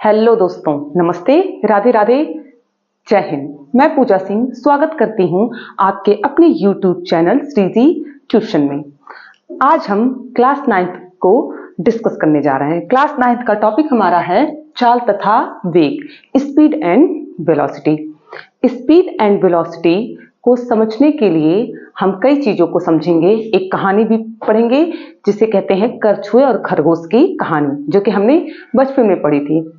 Hello दोस्तों, नमस्ते, राधे राधे, जय हिंद। मैं पूजा सिंह स्वागत करती हूं आपके अपने YouTube चैनल श्रीजी ट्यूशन में। आज हम क्लास 9th को डिस्कस करने जा रहे हैं। क्लास 9th का टॉपिक हमारा है चाल तथा वेग, speed and velocity. Speed and velocity को समझने के लिए हम कई चीजों को समझेंगे। एक कहानी भी पढ़ेंगे जिसे कहते हैं करछुए और खरगोश की कहानी, जो कि हमने बचपन में पढ़ी थी।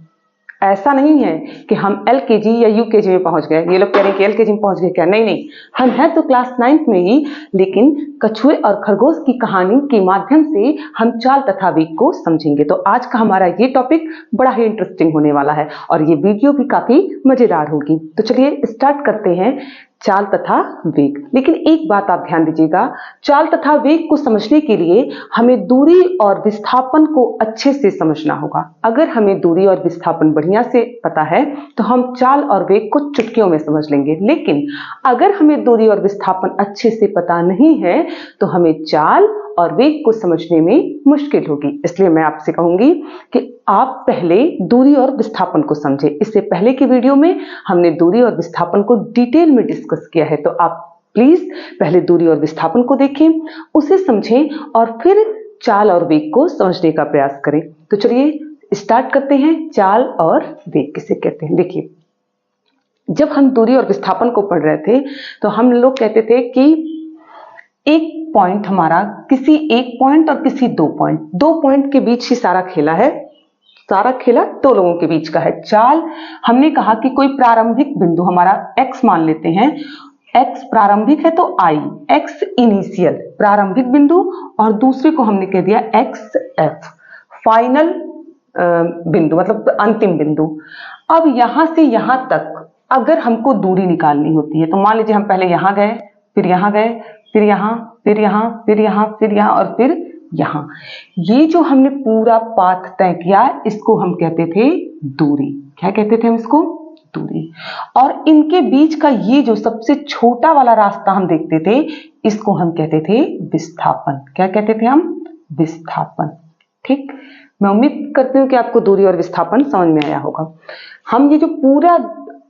ऐसा नहीं है कि हम LKG या UKG में पहुंच गए। ये लोग कह रहे हैं कि LKG में पहुंच गए क्या? नहीं नहीं, हम हैं तो क्लास 9th में ही, लेकिन कछुए और खरगोश की कहानी के माध्यम से हम चाल तथा वेग को समझेंगे। तो आज का हमारा ये टॉपिक बड़ा ही इंटरेस्टिंग होने वाला है और ये वीडियो भी काफी मजेदार होगी। तो चलिए स्टार्ट करते हैं चाल तथा वेग। लेकिन एक बात आप ध्यान दीजिएगा, चाल तथा वेग को समझने के लिए हमें दूरी और विस्थापन को अच्छे से समझना होगा। अगर हमें दूरी और विस्थापन बढ़िया से पता है तो हम चाल और वेग को चुटकियों में समझ लेंगे। लेकिन अगर हमें दूरी और विस्थापन अच्छे से पता नहीं है तो हमें चाल और वेग को समझने में मुश्किल होगी। इसलिए मैं आपसे कहूंगी कि आप पहले दूरी और विस्थापन को समझें। इससे पहले की वीडियो में हमने दूरी और विस्थापन को डिटेल में डिस्कस किया है, तो आप प्लीज पहले दूरी और विस्थापन को देखें, उसे समझें और फिर चाल और वेग को समझने का प्रयास करें। तो चलिए स्टार्ट करते हैं। चाल और वेग किसे कहते हैं? देखिए, जब हम दूरी और विस्थापन को पढ़ रहे थे तो हम लोग कहते थे कि एक पॉइंट हमारा किसी एक पॉइंट और किसी दो पॉइंट के बीच ही सारा खेला है। सारा खेला दो लोगों के बीच का है। चाल, हमने कहा कि कोई प्रारंभिक बिंदु हमारा x मान लेते हैं। x प्रारंभिक है तो I, x इनिशियल प्रारंभिक बिंदु, और दूसरे को हमने कह दिया xf फाइनल बिंदु, मतलब अंतिम बिंदु। अब यहां से यहां तक अगर हमको दूरी निकालनी होती है तो मान लीजिए हम पहले यहां गए, फिर यहां गए, फिर यहां, फिर यहां, फिर यहां, फिर यहां और फिर यहां। ये जो हमने पूरा पाथ तय किया, इसको हम कहते थे दूरी। क्या कहते थे हम इसको? दूरी। और इनके बीच का ये जो सबसे छोटा वाला रास्ता हम देखते थे, इसको हम कहते थे विस्थापन। क्या कहते थे हम? विस्थापन। ठीक, मैं उम्मीद करती हूँ कि आपको दूरी और विस्थापन समझ में आया होगा। हम ये जो पूरा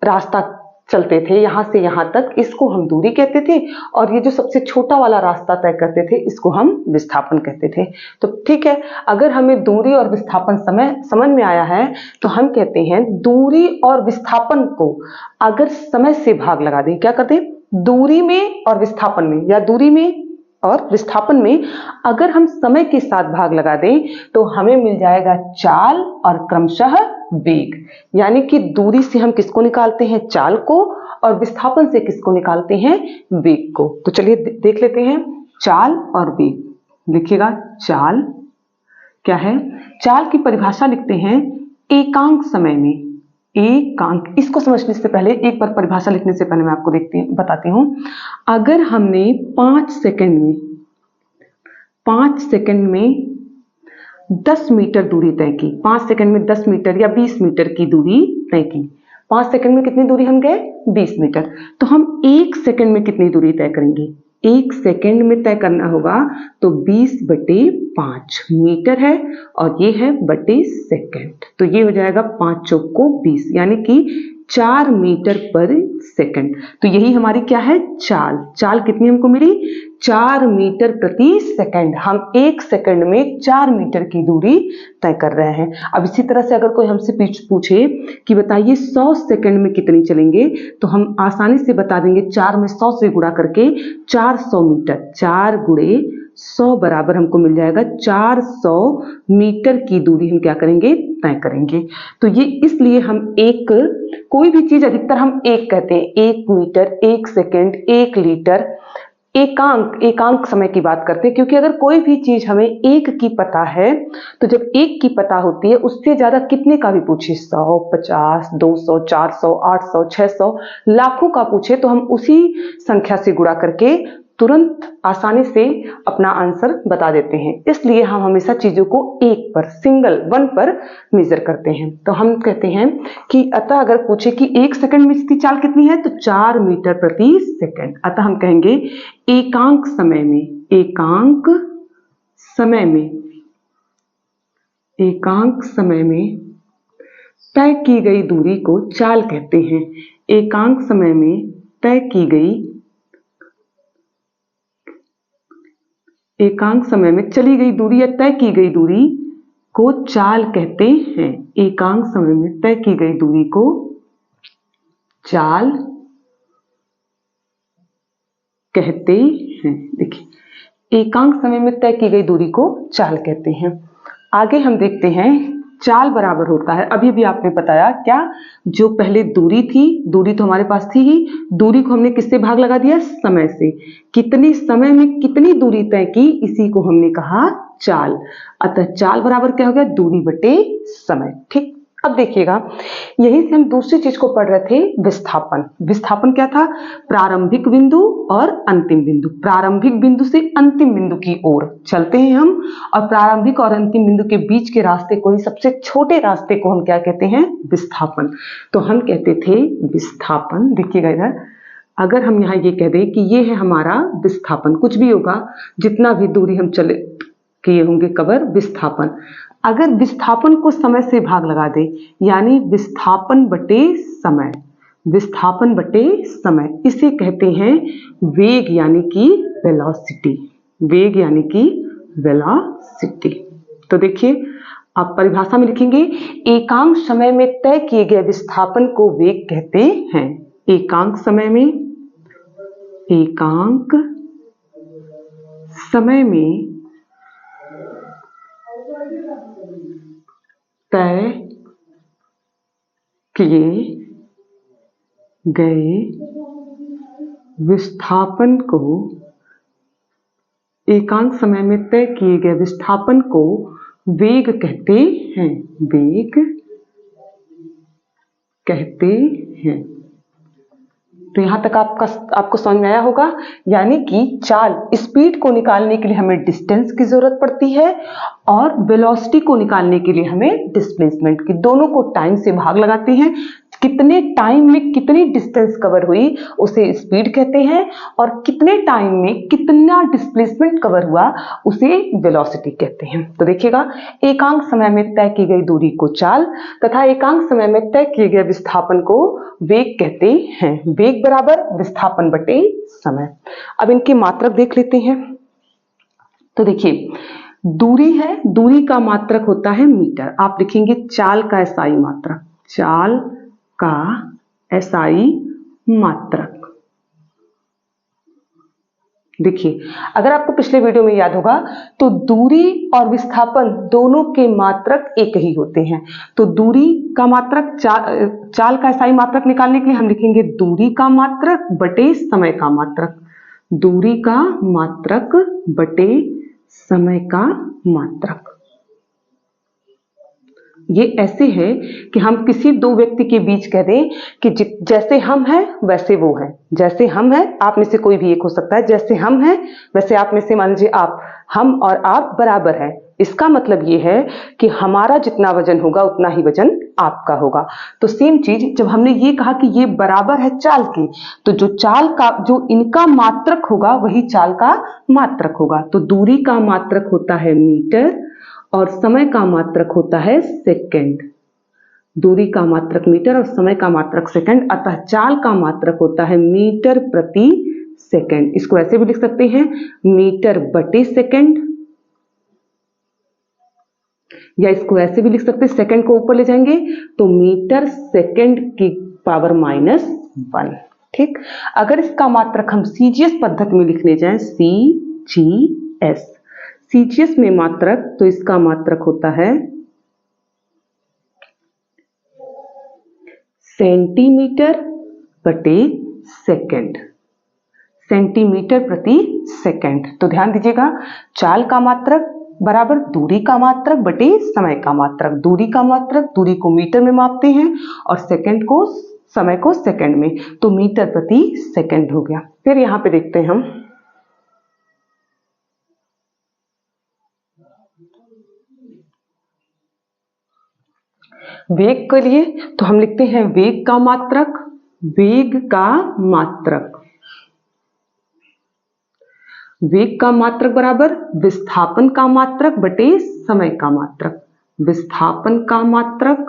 रास्ता चलते थे यहां से यहां तक, इसको हम दूरी कहते थे, और ये जो सबसे छोटा वाला रास्ता तय करते थे इसको हम विस्थापन कहते थे। तो ठीक है, अगर हमें दूरी और विस्थापन समझ में आया है तो हम कहते हैं दूरी और विस्थापन को अगर समय से भाग लगा दें, क्या करते हैं? दूरी में और विस्थापन में, या दूरी में और विस्थापन में अगर हम समय के साथ भाग लगा दें तो हमें मिल जाएगा चाल और क्रमशः वेग। यानी कि दूरी से हम किसको निकालते हैं? चाल को, और विस्थापन से किसको निकालते हैं? वेग को। तो चलिए देख लेते हैं चाल और वेग। लिखिएगा, चाल क्या है? चाल की परिभाषा लिखते हैं एकांक समय में। एकांक, इसको समझने से पहले एक बार परिभाषा लिखने से पहले मैं आपको बताती हूं। अगर हमने 5 सेकंड में 10 मीटर दूरी तय की, 5 सेकंड में 10 मीटर या 20 मीटर की दूरी तय की। 5 सेकंड में कितनी दूरी हम गए? 20 मीटर। तो हम 1 सेकंड में कितनी दूरी तय करेंगे? 1 सेकंड में तय करना होगा तो 20/5 मीटर है, और ये है बटे सेकंड। तो ये हो जाएगा 5 चौक को 20, यानी कि 4 मीटर पर सेकंड। तो यही हमारी क्या है? चाल। चाल कितनी हमको मिली? 4 मीटर प्रति सेकंड। हम 1 सेकंड में 4 मीटर की दूरी तय कर रहे हैं। अब इसी तरह से अगर कोई हमसे पूछे कि बताइए 100 सेकंड में कितनी चलेंगे, तो हम आसानी से बता देंगे 4 में 100 से गुणा करके 400 मीटर। 4 गुणे 100 बराबर हमको मिल जाएगा 400 मीटर की दूरी हम क्या करेंगे? तय करेंगे। तो ये इसलिए हम कोई भी चीज अधिकतर हम एक कहते हैं। 1 मीटर, 1 सेकंड, 1 लीटर, एकांक समय की बात करते हैं, क्योंकि अगर कोई भी चीज हमें एक की पता है तो जब एक की पता होती है, उससे ज्यादा कितने का भी पूछे, 100, 50, 200, 400, 800, 600, लाखों का पूछे, तो हम उसी संख्या से गुणा करके तुरंत आसानी से अपना आंसर बता देते हैं। इसलिए हम हमेशा चीजों को एक पर, सिंगल, वन पर मेजर करते हैं। तो हम कहते हैं कि अतः अगर पूछे कि 1 सेकंड में इसकी चाल कितनी है, तो 4 मीटर प्रति सेकंड। अतः हम कहेंगे एकांक समय में तय की गई दूरी को चाल कहते हैं। एकांक समय में तय की गई, एकांक समय में चली गई दूरी या तय की गई दूरी को चाल कहते हैं। एकांक समय में तय की गई दूरी को चाल कहते हैं। देखिए, एकांक समय में तय की गई दूरी को चाल कहते हैं। आगे हम देखते हैं चाल बराबर होता है, अभी भी आपने बताया क्या, जो पहले दूरी थी, दूरी तो हमारे पास थी ही, दूरी को हमने किससे भाग लगा दिया, समय से। कितने समय में कितनी दूरी तय की, इसी को हमने कहा चाल। अतः चाल बराबर क्या हो गया, दूरी बटे समय। ठीक, अब देखिएगा, यहीं से हम दूसरी चीज को पढ़ रहे थे, विस्थापन। विस्थापन क्या था, प्रारंभिक बिंदु और अंतिम बिंदु। प्रारंभिक बिंदु से अंतिम बिंदु की ओर चलते हैं हम, और प्रारंभिक और अंतिम बिंदु के बीच के रास्ते को ही, सबसे छोटे रास्ते को हम क्या कहते हैं, विस्थापन। तो हम कहते थे विस्थापन। देखिएगा इधर, अगर हम यहाँ ये कह दें कि ये है हमारा विस्थापन, कुछ भी होगा, जितना भी दूरी हम चले किए होंगे कवर, विस्थापन। अगर विस्थापन को समय से भाग लगा दे, यानी विस्थापन बटे समय, विस्थापन बटे समय, इसे कहते हैं वेग यानी कि वेलोसिटी। वेग यानी कि वेलोसिटी। तो देखिए, आप परिभाषा में लिखेंगे, एकांक समय में तय किए गए विस्थापन को वेग कहते हैं। एकांक समय में, एकांक समय में तय किए गए विस्थापन को, एकांक समय में तय किए गए विस्थापन को वेग कहते हैं। वेग कहते हैं। तो यहां तक आपको समझ में आया होगा, यानी कि चाल, स्पीड को निकालने के लिए हमें डिस्टेंस की जरूरत पड़ती है, और वेलोसिटी को निकालने के लिए हमें डिस्प्लेसमेंट की। दोनों को टाइम से भाग लगाते हैं, कितने टाइम में कितनी डिस्टेंस कवर हुई उसे स्पीड कहते हैं, और कितने टाइम में कितना डिस्प्लेसमेंट कवर हुआ उसे वेलोसिटी कहते हैं। तो देखिएगा, एकांक समय में तय की गई दूरी को चाल तथा एकांक समय में तय किए गए विस्थापन को वेग कहते हैं। वेग बराबर विस्थापन बटे समय। अब इनके मात्रक देख लेते हैं। तो देखिए, दूरी है, दूरी का मात्रक होता है मीटर। आप लिखेंगे चाल का एसआई मात्रक, चाल का एसआई मात्रक। देखिए, अगर आपको पिछले वीडियो में याद होगा तो दूरी और विस्थापन दोनों के मात्रक एक ही होते हैं। तो दूरी का मात्रक, चाल का एसआई मात्रक निकालने के लिए हम लिखेंगे दूरी का मात्रक बटे समय का मात्रक। दूरी का मात्रक बटे समय का मात्रक। ये ऐसे है कि हम किसी दो व्यक्ति के बीच कह दें कि जैसे हम हैं वैसे वो है। जैसे हम हैं, आप में से कोई भी एक हो सकता है, जैसे हम हैं वैसे आप में से मान लीजिए आप, हम और आप बराबर हैं। इसका मतलब ये है कि हमारा जितना वजन होगा उतना ही वजन आपका होगा। तो सेम चीज, जब हमने ये कहा कि ये बराबर है चाल की, तो जो चाल का, जो इनका मात्रक होगा वही चाल का मात्रक होगा। तो दूरी का मात्रक होता है मीटर और समय का मात्रक होता है सेकंड। दूरी का मात्रक मीटर और समय का मात्रक सेकंड, अतः चाल का मात्रक होता है मीटर प्रति सेकंड। इसको ऐसे भी लिख सकते हैं, मीटर बटे सेकंड, या इसको ऐसे भी लिख सकते हैं, सेकंड को ऊपर ले जाएंगे तो मीटर सेकंड की पावर -1। ठीक, अगर इसका मात्रक हम सीजीएस पद्धति में लिखने जाएं, सीजीएस, सीजीएस में मात्रक, तो इसका मात्रक होता है सेंटीमीटर बटे सेकंड, सेंटीमीटर प्रति सेकंड। तो ध्यान दीजिएगा, चाल का मात्रक बराबर दूरी का मात्रक बटे समय का मात्रक। दूरी का मात्रक, दूरी को मीटर में मापते हैं और सेकंड को, समय को सेकंड में, तो मीटर प्रति सेकंड हो गया। फिर यहां पे देखते हैं हम, वेग के लिए तो हम लिखते हैं वेग का मात्रक, वेग का मात्रक, वेग का मात्रक बराबर विस्थापन का मात्रक बटे समय का मात्रक। विस्थापन का मात्रक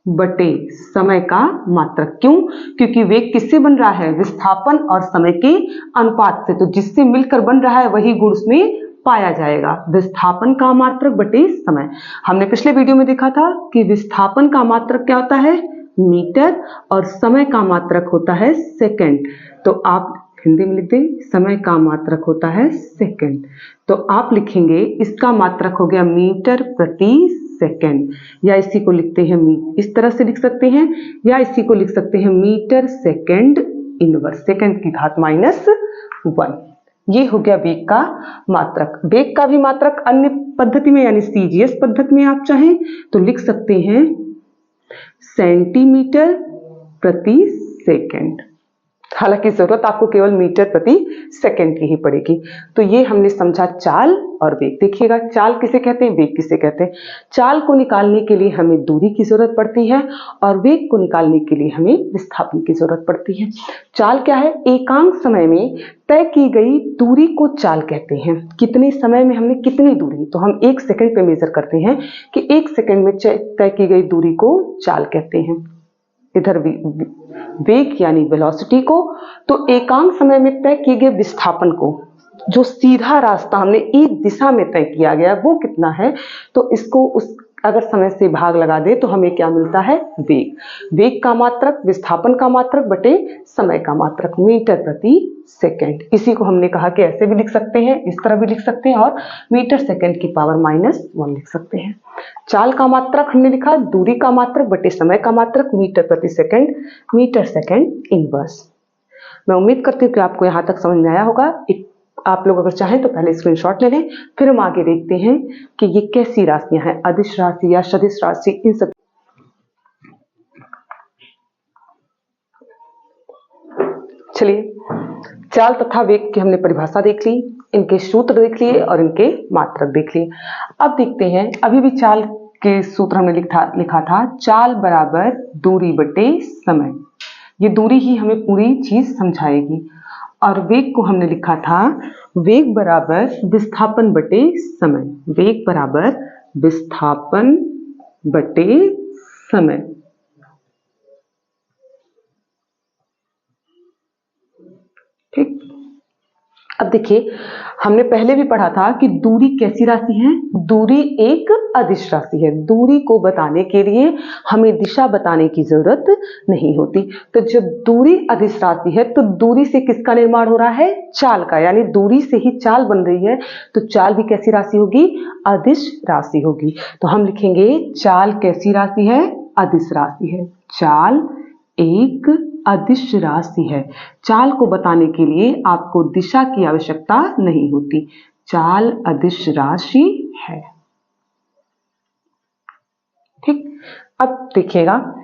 बटे समय का मात्रक। क्यों? क्योंकि वेग किससे बन रहा है? विस्थापन और समय के अनुपात से। तो जिससे मिलकर बन रहा है वही गुण उसमें पाया जाएगा। विस्थापन का मात्रक बटे समय। हमने पिछले वीडियो में देखा था कि विस्थापन का मात्रक क्या होता है? मीटर, और समय का मात्रक होता है सेकंड। तो आप हिंदी में लिख दें, समय का मात्रक होता है सेकंड। तो आप लिखेंगे इसका मात्रक हो गया मीटर प्रति सेकंड, या इसी को लिखते हैं इस तरह से लिख सकते हैं, या इसी को लिख सकते हैं मीटर सेकंड इनवर्स, सेकंड की घात -1। ये हो गया वेग का मात्रक। वेग का भी मात्रक अन्य पद्धति में यानी सीजीएस पद्धति में आप चाहें तो लिख सकते हैं सेंटीमीटर प्रति सेकंड। हालांकि जरूरत आपको केवल मीटर प्रति सेकंड की ही पड़ेगी। तो ये हमने समझा चाल और वेग। देखिएगा, चाल किसे कहते हैं, वेग किसे कहते हैं। चाल को निकालने के लिए हमें दूरी की जरूरत पड़ती है और वेग को निकालने के लिए हमें विस्थापन की जरूरत पड़ती है। चाल क्या है? एकांक समय में तय की गई दूरी को चाल कहते हैं। कितने समय में हमने कितनी दूरी, तो हम 1 सेकंड पे मेजर करते हैं कि 1 सेकंड में तय की गई दूरी को चाल कहते हैं। इधर वेग यानी वेलोसिटी को, तो एकांक समय में तय किए गए विस्थापन को, जो सीधा रास्ता हमने एक दिशा में तय किया गया वो कितना है, तो इसको अगर समय से भाग लगा दे तो हमें क्या मिलता है? वेग। वेग का मात्रक विस्थापन का मात्रक बटे समय का मात्रक, मीटर प्रति सेकंड। इसी को हमने कहा कि ऐसे भी लिख सकते हैं, इस तरह भी लिख सकते हैं, और मीटर सेकंड की पावर -1 लिख सकते हैं। चाल का मात्रक हमने लिखा दूरी का मात्रक बटे समय का मात्रक, मीटर प्रति सेकंड, मीटर सेकंड इनवर्स। मैं उम्मीद करती हूँ कि आपको यहाँ तक समझ में आया होगा। आप लोग अगर चाहें तो पहले स्क्रीनशॉट ले लें, फिर हम आगे देखते हैं कि ये कैसी राशियां हैं, अदिश राशि या सदिश राशि, इन सब। चलिए, चाल तथा वेग की हमने परिभाषा देख ली, इनके सूत्र देख लिए और इनके मात्रक देख लिए। अब देखते हैं, अभी भी चाल के सूत्र हमने लिखा था चाल बराबर दूरी बटे समय। ये दूरी ही हमें पूरी चीज समझाएगी। और वेग को हमने लिखा था वेग बराबर विस्थापन बटे समय। वेग बराबर विस्थापन बटे समय। ठीक। अब देखिए, हमने पहले भी पढ़ा था कि दूरी कैसी राशि है? दूरी एक अदिश राशि है। दूरी को बताने के लिए हमें दिशा बताने की जरूरत नहीं होती। तो जब दूरी अदिश राशि है तो दूरी से किसका निर्माण हो रहा है? चाल का, यानी दूरी से ही चाल बन रही है। तो चाल भी कैसी राशि होगी? अदिश राशि होगी। तो हम लिखेंगे चाल कैसी राशि है? अदिश राशि है। चाल एक अदिश राशि है। चाल को बताने के लिए आपको दिशा की आवश्यकता नहीं होती। चाल अदिश राशि है। ठीक। अब देखिएगा,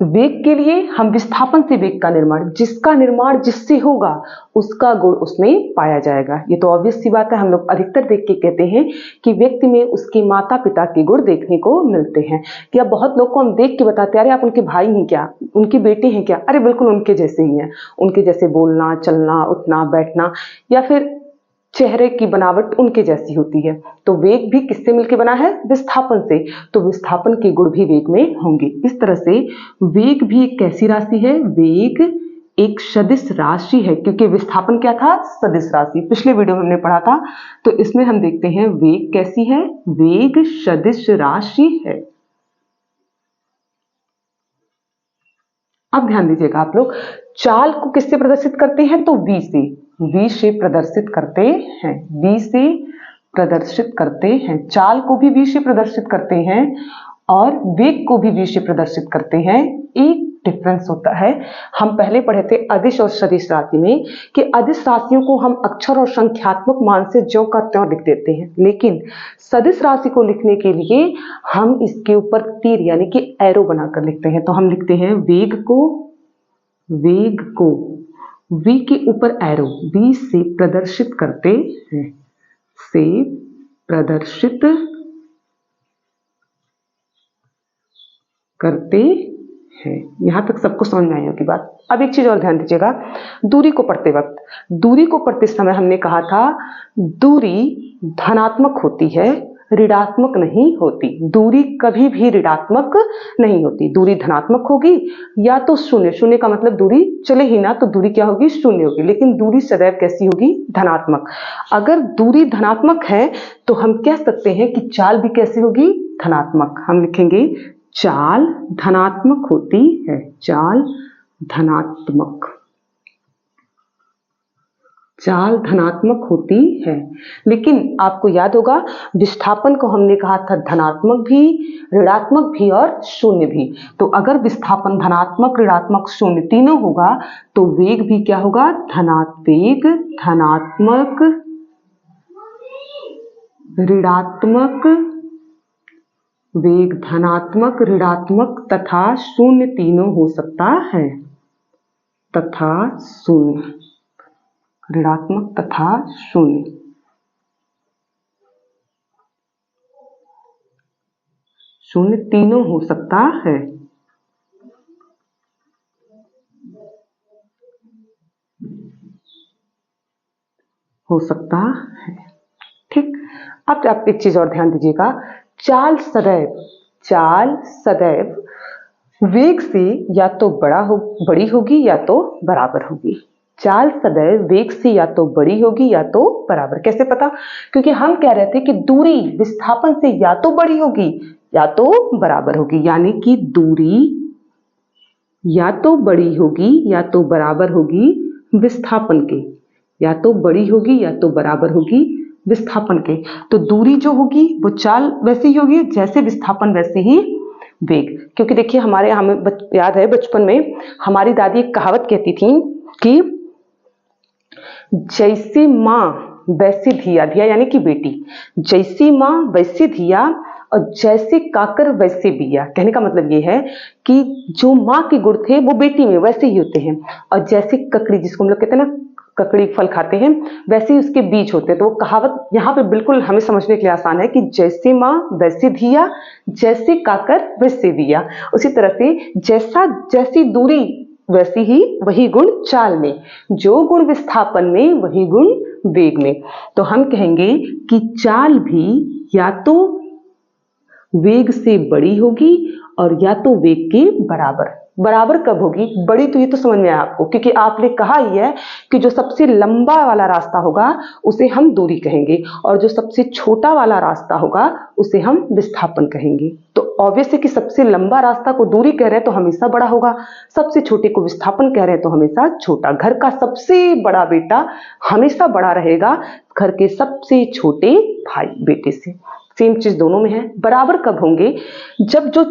वेग के लिए हम विस्थापन से वेग का निर्माण, जिसका निर्माण जिससे होगा उसका गुण उसमें पाया जाएगा। ये तो ऑब्वियस सी बात है। हम लोग अधिकतर देख के कहते हैं कि व्यक्ति में उसके माता पिता के गुण देखने को मिलते हैं। कि अब बहुत लोग को हम देख के बताते हैं, अरे आप उनके भाई हैं क्या, उनके बेटे हैं क्या? अरे बिल्कुल उनके जैसे ही हैं। उनके जैसे बोलना, चलना, उठना, बैठना, या फिर चेहरे की बनावट उनके जैसी होती है। तो वेग भी किससे मिलकर बना है? विस्थापन से। तो विस्थापन के गुण भी वेग में होंगे। इस तरह से वेग भी एक कैसी राशि है? वेग एक सदिश राशि है, क्योंकि विस्थापन क्या था? सदिश राशि। पिछले वीडियो में हमने पढ़ा था। तो इसमें हम देखते हैं वेग कैसी है? वेग सदिश राशि है। अब ध्यान दीजिएगा आप लोग, चाल को किससे प्रदर्शित करते हैं? तो v से। v से प्रदर्शित करते हैं। v से प्रदर्शित करते हैं। चाल को भी v से प्रदर्शित करते हैं और वेग को भी v से प्रदर्शित करते हैं। एक डिफरेंस होता है, हम पहले पढ़े थे अदिश और सदिश राशि में कि अदिश राशियों को हम अक्षर और संख्यात्मक मान से ज्यों का त्यों लिख देते हैं, लेकिन सदिश राशि को लिखने के लिए हम इसके ऊपर तीर यानी कि एरो बनाकर लिखते हैं। तो हम लिखते हैं वेग को v के ऊपर एरो, v से प्रदर्शित करते हैं, से प्रदर्शित करते हैं। यहां तक सबको समझ में आई होगी बात। अब एक चीज और ध्यान दीजिएगा, दूरी को पढ़ते समय हमने कहा था दूरी धनात्मक होती है, ऋणात्मक नहीं होती। दूरी कभी भी ऋणात्मक नहीं होती। दूरी धनात्मक होगी या तो शून्य, शून्य का मतलब दूरी चले ही ना, तो दूरी क्या होगी, शून्य होगी। लेकिन दूरी सदैव कैसी होगी, धनात्मक। अगर दूरी धनात्मक है तो हम कह सकते हैं कि चाल भी कैसी होगी, धनात्मक। हम लिखेंगे चाल धनात्मक होती है, चाल धनात्मक, चाल धनात्मक होती है। लेकिन आपको याद होगा विस्थापन को हमने कहा था धनात्मक भी, ऋणात्मक भी और शून्य भी। तो अगर विस्थापन धनात्मक, ऋणात्मक, शून्य तीनों होगा तो वेग भी क्या होगा, वेग धनात्मक, ऋणात्मक, वेग धनात्मक, ऋणात्मक तथा शून्य तीनों हो सकता है, तथा शून्य, ऋणात्मक तथा शून्य। शून्य तीनों हो सकता है। हो सकता है, ठीक। अब आप एक चीज और ध्यान दीजिएगा, चाल सदैव वेग से या तो बड़ी होगी या तो बराबर होगी। चाल सदैव वेग से या तो बड़ी होगी या तो बराबर। कैसे पता, क्योंकि हम कह रहे थे कि दूरी विस्थापन से या तो बड़ी होगी या तो बराबर होगी, यानी कि दूरी या तो बड़ी होगी या तो बराबर होगी विस्थापन के, या तो बड़ी होगी या तो बराबर होगी विस्थापन के। तो दूरी जो होगी वो चाल वैसे ही होगी जैसे विस्थापन वैसे ही वेग। क्योंकि देखिए हमें याद है बचपन में हमारी दादी एक कहावत कहती थी कि जैसी माँ वैसी धिया, धिया यानी कि बेटी, जैसी माँ वैसी धिया और जैसे काकर वैसे बिया। कहने का मतलब ये है कि जो माँ के गुण थे वो बेटी में वैसे ही होते हैं, और जैसे ककड़ी, जिसको हम लोग कहते हैं ना ककड़ी फल खाते हैं, वैसे ही उसके बीज होते हैं। तो वो कहावत यहाँ पे बिल्कुल हमें समझने के लिए आसान है कि जैसे माँ वैसे धिया, जैसे काकर वैसे बिया। उसी तरह से जैसी दूरी वैसी ही वही गुण चाल में, जो गुण विस्थापन में वही गुण वेग में। तो हम कहेंगे कि चाल भी या तो वेग से बड़ी होगी और या तो वेग के बराबर। बराबर कब होगी, बड़ी तो ये तो समझ में आया आपको, क्योंकि आपने कहा ही है कि जो सबसे लंबा वाला रास्ता होगा उसे हम दूरी कहेंगे और जो सबसे छोटा वाला रास्ता होगा उसे हम विस्थापन कहेंगे। तो ऑब्वियस है कि सबसे लंबा रास्ता को दूरी कह रहे हैं तो हमेशा बड़ा होगा, सबसे छोटे को विस्थापन कह रहे हैं तो हमेशा छोटा। घर का सबसे बड़ा बेटा हमेशा बड़ा रहेगा घर के सबसे छोटे भाई बेटे से। सेम चीज दोनों में है। बराबर कब होंगे, जब जो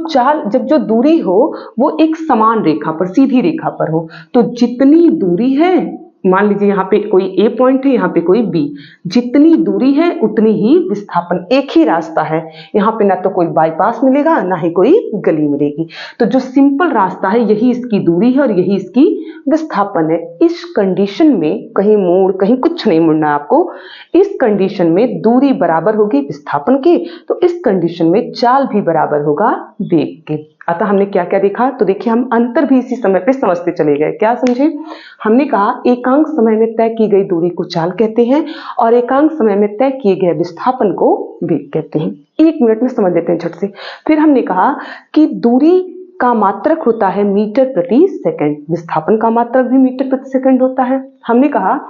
दूरी हो वो एक समान रेखा पर, सीधी रेखा पर हो। तो जितनी दूरी है, मान लीजिए यहाँ पे कोई ए पॉइंट है, यहाँ पे कोई बी, जितनी दूरी है उतनी ही विस्थापन। एक ही रास्ता है, यहाँ पे ना तो कोई बाईपास मिलेगा ना ही कोई गली मिलेगी। तो जो सिंपल रास्ता है यही इसकी दूरी है और यही इसकी विस्थापन है। इस कंडीशन में कहीं मोड़, कहीं कुछ नहीं मुड़ना आपको। इस कंडीशन में दूरी बराबर होगी विस्थापन के, तो इस कंडीशन में चाल भी बराबर होगा वेग के। अतः हमने क्या क्या देखा, तो देखिए हम अंतर भी इसी समय पे समझते चले गए। क्या समझे, हमने कहा एकांक समय में तय की गई दूरी को चाल कहते हैं और एकांक समय में तय किए गए विस्थापन को वेग कहते हैं। 1 मिनट में समझ लेते हैं झट से। फिर हमने कहा कि दूरी का मात्रक होता है मीटर प्रति सेकंड, विस्थापन का मात्रक भी मीटर प्रति सेकंड होता है। हमने कहा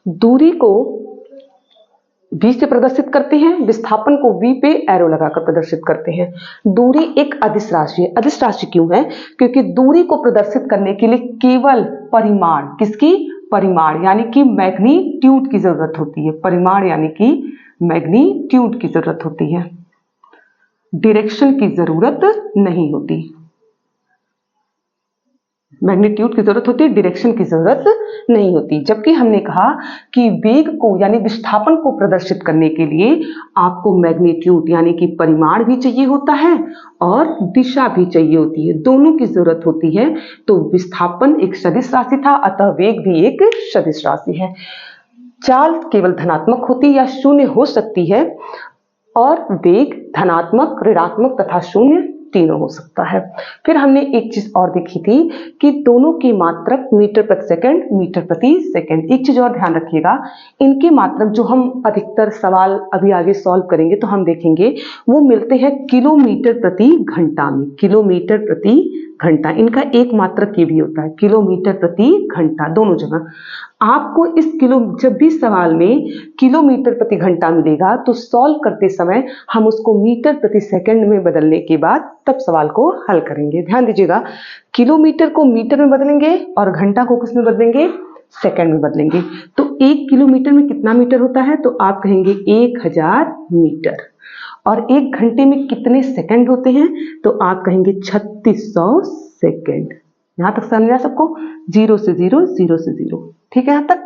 दूरी को v से प्रदर्शित करते हैं, विस्थापन को v पे एरो लगाकर प्रदर्शित करते हैं। दूरी एक अदिश राशि है। अदिश राशि क्यों है, क्योंकि दूरी को प्रदर्शित करने के लिए केवल परिमाण, किसकी, परिमाण यानी कि मैग्नीट्यूड की जरूरत होती है। परिमाण यानी कि मैग्नीट्यूड की जरूरत होती है, डायरेक्शन की जरूरत नहीं होती। मैग्नीट्यूड की जरूरत होती है, डायरेक्शन की जरूरत नहीं होती। जबकि हमने कहा कि वेग को यानी विस्थापन को प्रदर्शित करने के लिए आपको मैग्नीट्यूड यानी कि परिमाण भी चाहिए होता है और दिशा भी चाहिए होती है, दोनों की जरूरत होती है। तो विस्थापन एक सदिश राशि था, अतः वेग भी एक सदिश राशि है। चाल केवल धनात्मक होती या शून्य हो सकती है और वेग धनात्मक, ऋणात्मक तथा शून्य तीनों हो सकता है। फिर हमने एक चीज और देखी थी कि दोनों की मात्रक मीटर प्रति सेकंड, मीटर प्रति सेकंड। एक चीज और ध्यान रखिएगा, इनके मात्रक जो हम अधिकतर सवाल अभी आगे सॉल्व करेंगे तो हम देखेंगे वो मिलते हैं किलोमीटर प्रति घंटा में। किलोमीटर प्रति घंटा, इनका एक मात्रक ये भी होता है किलोमीटर प्रति घंटा, दोनों जगह। आपको इस जब भी सवाल में किलोमीटर प्रति घंटा मिलेगा तो सॉल्व करते समय हम उसको मीटर प्रति सेकंड में बदलने के बाद तब सवाल को हल करेंगे। ध्यान दीजिएगा, किलोमीटर को मीटर में बदलेंगे और घंटा को किस में बदलेंगे, सेकंड में बदलेंगे। तो 1 किलोमीटर में कितना मीटर होता है, तो आप कहेंगे 1000 मीटर। और 1 घंटे में कितने सेकंड होते हैं, तो आप कहेंगे 3600 सेकंड। यहां तक समझ आया सबको, 0 से 0, 0 से 0, ठीक है यहां तक।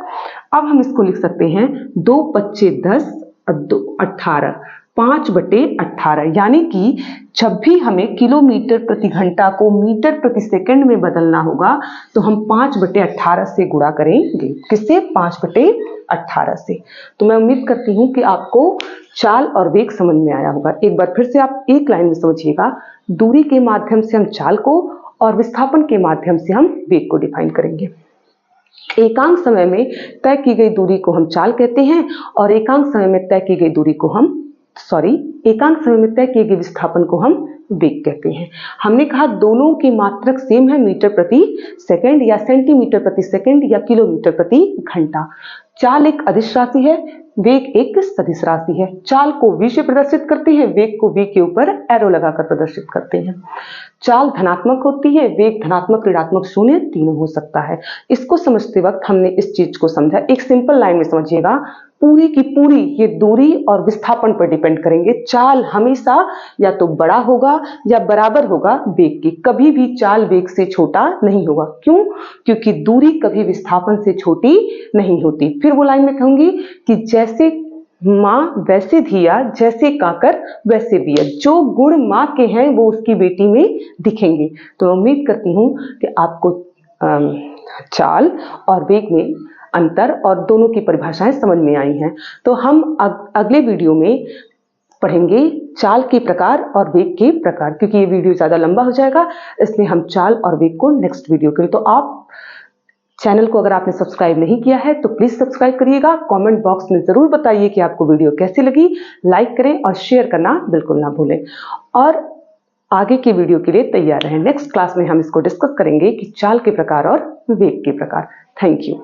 अब हम इसको लिख सकते हैं 2 पच्चे 10 और 2 18, 5/18, यानी कि जब भी हमें किलोमीटर प्रति घंटा को मीटर प्रति सेकंड में बदलना होगा तो हम 5/18 से गुणा करेंगे। किससे, 5/18 से। तो मैं उम्मीद करती हूं कि आपको चाल और वेग समझ में आया होगा। एक बार फिर से आप एक लाइन में समझिएगा, दूरी के माध्यम से हम चाल को और विस्थापन के माध्यम से हम वेग को डिफाइन करेंगे। एकांक समय में तय की गई दूरी को हम चाल कहते हैं और एकांक समय में तय की गई दूरी को हम एकांक समय में तय किए गए विस्थापन को हम वेग कहते हैं। हमने कहा दोनों की मात्रक सेम है, मीटर प्रति सेकंड या सेंटीमीटर प्रति सेकंड या किलोमीटर प्रति घंटा। चाल एक अदिश राशि है, वेग एक सदिश राशि है। चाल को v से प्रदर्शित करते हैं, वेग को v के ऊपर एरो लगाकर प्रदर्शित करते हैं। चाल धनात्मक होती है, वेग धनात्मक, ऋणात्मक, शून्य तीनों हो सकता है। इसको समझते वक्त हमने इस चीज को समझा। एक सिंपल लाइन में समझिएगा, पूरी की पूरी ये दूरी और विस्थापन पर डिपेंड करेंगे। चाल हमेशा या तो बड़ा होगा या बराबर होगा वेग के, कभी भी चाल वेग से छोटा नहीं होगा। क्यों? क्योंकि दूरी कभी विस्थापन से छोटी नहीं होती। फिर वो लाइन में कहूंगी कि जैसे माँ वैसे धिया, जैसे काकर वैसे बिया। जो गुण माँ के हैं वो उसकी बेटी में दिखेंगे। तो उम्मीद करती हूँ कि आपको चाल और वेग में अंतर और दोनों की परिभाषाएं समझ में आई हैं। तो हम अगले वीडियो में पढ़ेंगे चाल के प्रकार और वेग के प्रकार, क्योंकि ये वीडियो ज़्यादा लंबा हो जाएगा, इसलिए हम चाल और वेग को नेक्स्ट वीडियो करें। तो आप चैनल को अगर आपने सब्सक्राइब नहीं किया है तो प्लीज़ सब्सक्राइब करिएगा। कमेंट बॉक्स में ज़रूर बताइए कि आपको वीडियो कैसी लगी। लाइक करें और शेयर करना बिल्कुल ना भूलें। और आगे की वीडियो के लिए तैयार रहें। नेक्स्ट क्लास में हम इसको डिस्कस करेंगे कि चाल के प्रकार और वेग के प्रकार। Thank you.